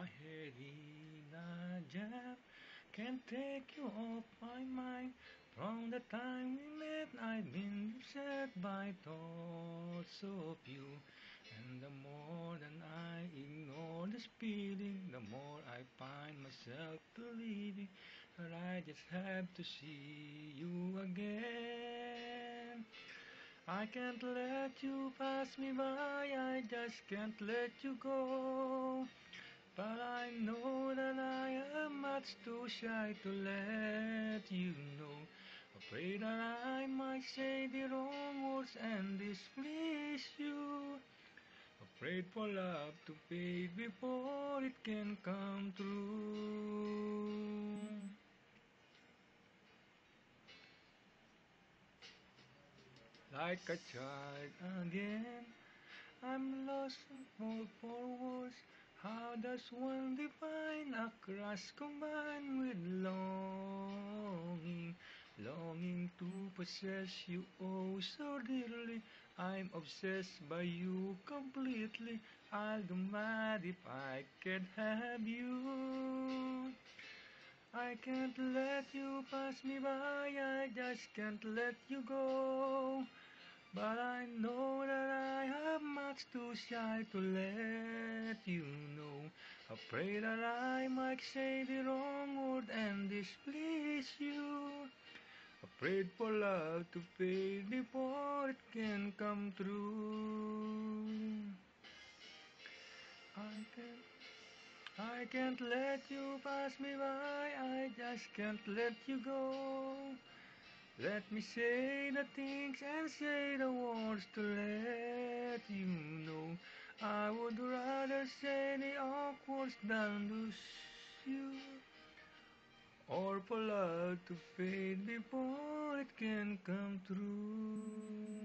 My head in a jam, can't take you off my mind. From the time we met, I've been beset by thoughts of you. And the more than I ignore this feeling, the more I find myself believing that I just have to see you again. I can't let you pass me by, I just can't let you go. But I know that I am much too shy to let you know. Afraid that I might say the wrong words and displease you. Afraid for love to fade before it can come true. Like a child again, I'm lost for words. How does one define a crush combined with longing? Longing to possess you oh so dearly. I'm obsessed by you completely. I'll do mad if I can't have you. I can't let you pass me by, I just can't let you go. But I know that I am much too shy to let you know. Afraid that I might say the wrong word and displease you. Afraid for love to fade before it can come true. I can't let you pass me by, I just can't let you go. Let me say the things and say the words to let you know. I would rather say the awkward than lose you. Or for love to fade before it can come true.